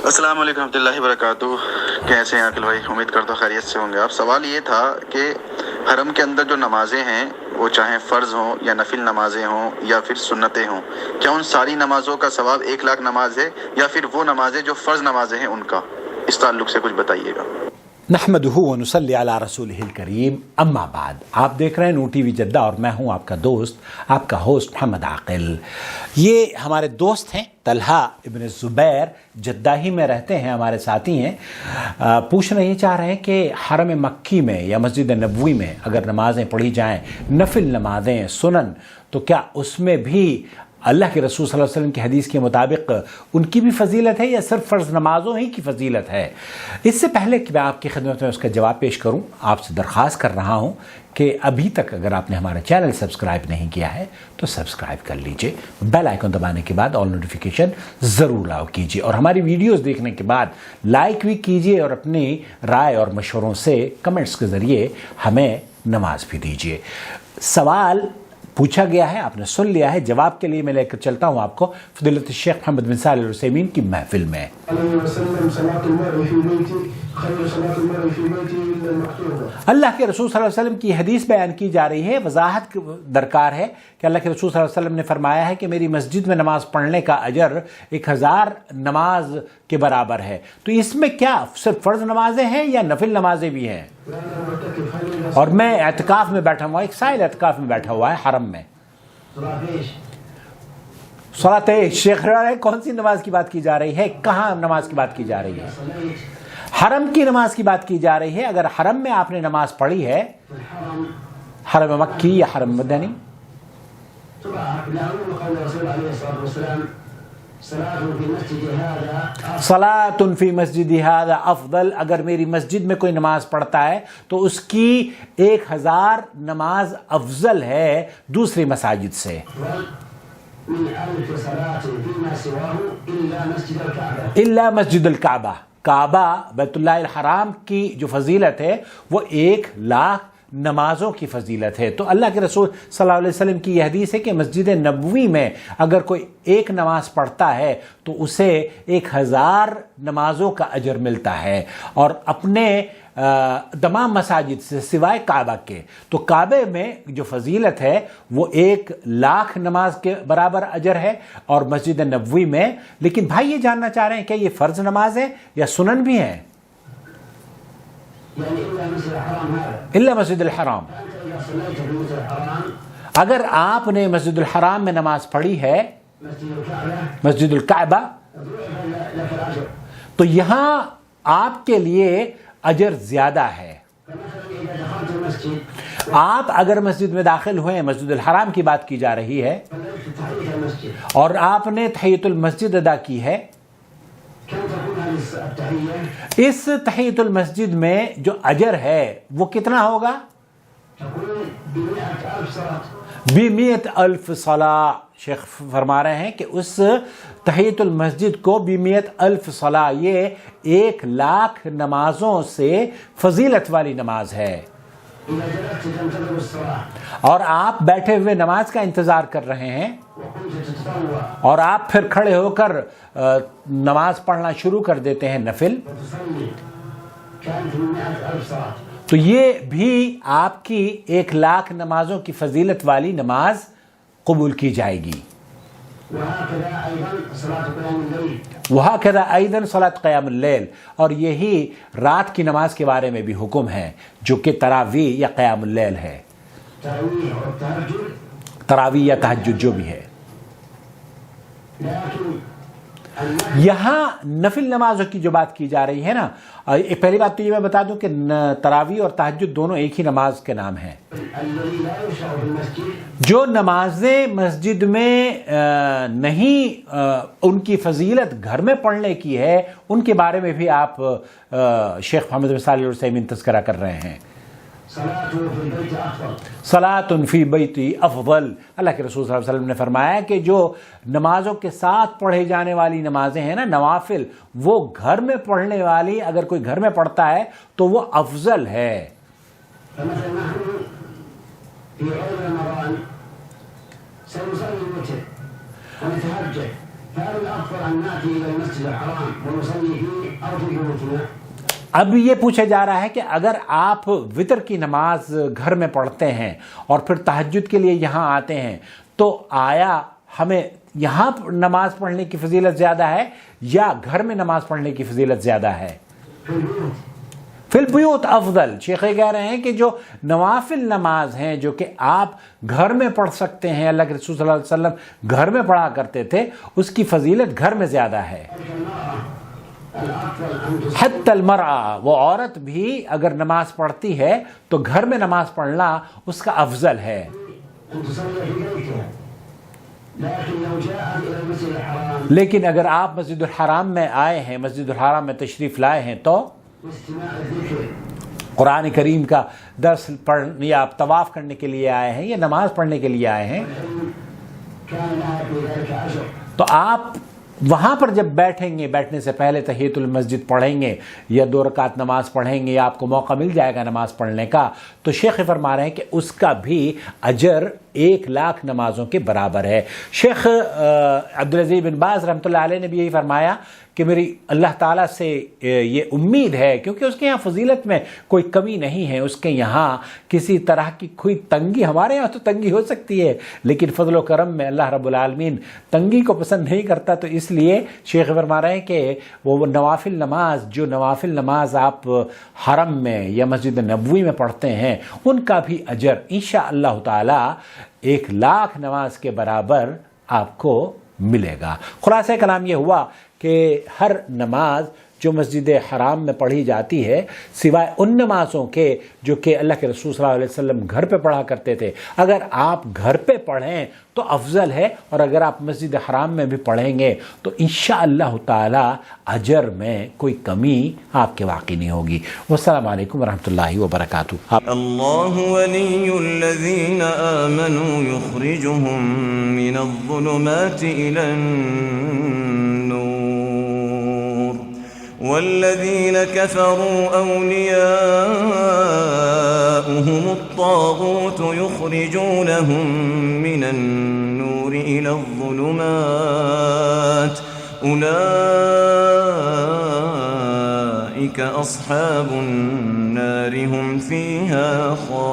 السلام علیکم ورحمۃ اللہ وبرکاتہ. کیسے ہیں عاقل بھائی؟ امید کرتا ہوں خیریت سے ہوں گے آپ. سوال یہ تھا کہ حرم کے اندر جو نمازیں ہیں وہ چاہے فرض ہوں یا نفل نمازیں ہوں یا پھر سنتیں ہوں، کیا ان ساری نمازوں کا ثواب 1,00,000 نماز ہے یا پھر وہ نمازیں جو فرض نمازیں ہیں ان کا؟ اس تعلق سے کچھ بتائیے گا. نحمدہ ونصلی علی رسولہ الکریم، اما بعد. آپ دیکھ رہے ہیں نو ٹی وی جدہ اور میں ہوں آپ کا دوست، آپ کا ہوسٹ محمد عاقل. یہ ہمارے دوست ہیں طلحہ ابن زبیر، جدہ ہی میں رہتے ہیں، ہمارے ساتھی ہیں. پوچھنا یہ چاہ رہے ہیں کہ حرم مکی میں یا مسجد نبوی میں اگر نمازیں پڑھی جائیں، نفل نمازیں، سنن، تو کیا اس میں بھی اللہ کے رسول صلی اللہ علیہ وسلم کی حدیث کے مطابق ان کی بھی فضیلت ہے یا صرف فرض نمازوں ہی کی فضیلت ہے؟ اس سے پہلے کہ میں آپ کی خدمت میں اس کا جواب پیش کروں، آپ سے درخواست کر رہا ہوں کہ ابھی تک اگر آپ نے ہمارا چینل سبسکرائب نہیں کیا ہے تو سبسکرائب کر لیجئے، بیل آئیکن دبانے کے بعد آل نوٹیفیکیشن ضرور لاؤ کیجئے، اور ہماری ویڈیوز دیکھنے کے بعد لائک بھی کیجئے اور اپنی رائے اور مشوروں سے کمنٹس کے ذریعے ہمیں نواز بھی دیجئے. سوال پوچھا گیا ہے، آپ نے سن لیا ہے، جواب کے لیے میں لے کر چلتا ہوں آپ کو فضیلت الشیخ محمد بن صالح العثیمین کی محفل میں. اللہ کے رسول صلی اللہ علیہ وسلم کی حدیث بیان کی جا رہی ہے، وضاحت درکار ہے کہ اللہ کے رسول صلی اللہ علیہ وسلم نے فرمایا ہے کہ میری مسجد میں نماز پڑھنے کا اجر 1,000 نماز کے برابر ہے. تو اس میں کیا صرف فرض نمازیں ہیں یا نفل نمازیں بھی ہیں؟ اور میں اعتکاف میں بیٹھا ہوا، ایک سائل اعتکاف میں بیٹھا ہوا ہے حرم میں. صلاۃ شیخ کون سی نماز کی بات کی جا رہی ہے؟ کہاں نماز کی بات کی جا رہی ہے؟ حرم کی نماز کی بات کی جا رہی ہے. اگر حرم میں آپ نے نماز پڑھی ہے، حرم مکی یا حرم مدنی، صلاۃ فی مسجد ھذا افضل، اگر میری مسجد میں کوئی نماز پڑھتا ہے تو اس کی 1,000 نماز افضل ہے دوسری مساجد سے. الا مسجد الکعبہ، کعبہ بیت اللہ الحرام کی جو فضیلت ہے وہ 1,00,000 نمازوں کی فضیلت ہے. تو اللہ کے رسول صلی اللہ علیہ وسلم کی یہ حدیث ہے کہ مسجد نبوی میں اگر کوئی ایک نماز پڑھتا ہے تو اسے 1,000 نمازوں کا اجر ملتا ہے، اور اپنے تمام مساجد سے سوائے کعبہ کے. تو کعبے میں جو فضیلت ہے وہ 1,00,000 نماز کے برابر اجر ہے، اور مسجد نبوی میں. لیکن بھائی یہ جاننا چاہ رہے ہیں کہ یہ فرض نماز ہے یا سنن بھی ہیں؟ الا مسجد الحرام، اگر آپ نے مسجد الحرام میں نماز پڑھی ہے، مسجد الکعبہ، تو یہاں آپ کے لیے اجر زیادہ ہے. آپ اگر مسجد میں داخل ہوئے، مسجد الحرام کی بات کی جا رہی ہے، اور آپ نے تحیۃ المسجد ادا کی ہے، اس تحیۃ المسجد میں جو اجر ہے وہ کتنا ہوگا؟ 100,000 صلاة. شیخ فرما رہے ہیں کہ اس تحیۃ المسجد کو 100,000 صلاة، یہ 1,00,000 نمازوں سے فضیلت والی نماز ہے. اور آپ بیٹھے ہوئے نماز کا انتظار کر رہے ہیں، اور آپ پھر کھڑے ہو کر نماز پڑھنا شروع کر دیتے ہیں نفل، تو یہ بھی آپ کی 1,00,000 نمازوں کی فضیلت والی نماز قبول کی جائے گی. وَهَكَذَا أَيْضًا صلاۃ قیام اللیل، اور یہی رات کی نماز کے بارے میں بھی حکم ہے جو کہ تراویح یا قیام اللیل ہے، تراویح یا تہجد جو بھی ہے. یہاں نفل نمازوں کی جو بات کی جا رہی ہے نا، پہلی بات تو یہ میں بتا دوں کہ تراویح اور تہجد دونوں ایک ہی نماز کے نام ہیں. جو نمازیں مسجد میں نہیں ان کی فضیلت گھر میں پڑھنے کی ہے، ان کے بارے میں بھی آپ شیخ محمد بن صالح العثیمین تذکرہ کر رہے ہیں. صلاۃ فی بیتی افضل، اللہ کے رسول صلی اللہ علیہ وسلم نے فرمایا کہ جو نمازوں کے ساتھ پڑھے جانے والی نمازیں ہیں نا، نوافل، وہ گھر میں پڑھنے والی اگر کوئی گھر میں پڑھتا ہے تو وہ افضل ہے. فهل الأفضل أن نأتي إلى المسجد الحرام ونصلي فيه أو في بيوتنا؟ اب یہ پوچھا جا رہا ہے کہ اگر آپ وتر کی نماز گھر میں پڑھتے ہیں اور پھر تہجد کے لیے یہاں آتے ہیں تو آیا ہمیں یہاں نماز پڑھنے کی فضیلت زیادہ ہے یا گھر میں نماز پڑھنے کی فضیلت زیادہ ہے؟ فی البیوت افضل. شیخ کہہ رہے ہیں کہ جو نوافل نماز ہیں جو کہ آپ گھر میں پڑھ سکتے ہیں، اللہ کے رسول صلی اللہ علیہ وسلم گھر میں پڑھا کرتے تھے، اس کی فضیلت گھر میں زیادہ ہے. حتی المرأة، وہ عورت بھی اگر نماز پڑھتی ہے تو گھر میں نماز پڑھنا اس کا افضل ہے. لیکن اگر آپ مسجد الحرام میں آئے ہیں، مسجد الحرام میں تشریف لائے ہیں تو قرآن کریم کا درس پڑھنے یا آپ طواف کرنے کے لیے آئے ہیں یا نماز پڑھنے کے لیے آئے ہیں تو آپ وہاں پر جب بیٹھیں گے، بیٹھنے سے پہلے تحیۃ المسجد پڑھیں گے یا 2 رکعت نماز پڑھیں گے یا آپ کو موقع مل جائے گا نماز پڑھنے کا، تو شیخ فرما رہے ہیں کہ اس کا بھی اجر 1,00,000 نمازوں کے برابر ہے. شیخ عبدالعزیز بن باز رحمۃ اللہ علیہ نے بھی یہی فرمایا کہ میری اللہ تعالیٰ سے یہ امید ہے، کیونکہ اس کے یہاں فضیلت میں کوئی کمی نہیں ہے، اس کے یہاں کسی طرح کی کوئی تنگی، ہمارے یہاں تو تنگی ہو سکتی ہے لیکن فضل و کرم میں اللہ رب العالمین تنگی کو پسند نہیں کرتا. تو اس لیے شیخ فرما رہے ہیں کہ وہ نوافل نماز آپ حرم میں یا مسجد نبوی میں پڑھتے ہیں، ان کا بھی اجر انشاءاللہ تعالیٰ 1,00,000 نماز کے برابر آپ کو ملے گا. خلاصہ کلام یہ ہوا کہ ہر نماز جو مسجد حرام میں پڑھی جاتی ہے سوائے ان نمازوں کے جو کہ اللہ کے رسول صلی اللہ علیہ وسلم گھر پہ پڑھا کرتے تھے، اگر آپ گھر پہ پڑھیں تو افضل ہے، اور اگر آپ مسجد حرام میں بھی پڑھیں گے تو انشاءاللہ تعالی اجر میں کوئی کمی آپ کے واقع نہیں ہوگی. والسلام علیکم ورحمۃ اللہ وبرکاتہ. اللہ ولی الذین آمنوا یخرجهم من الظلمات الى النور والذین كفروا اولیاؤهم الطاغوت یخرجونهم من النور الى الظلمات اولئک اصحاب النار هم فیها خالدون.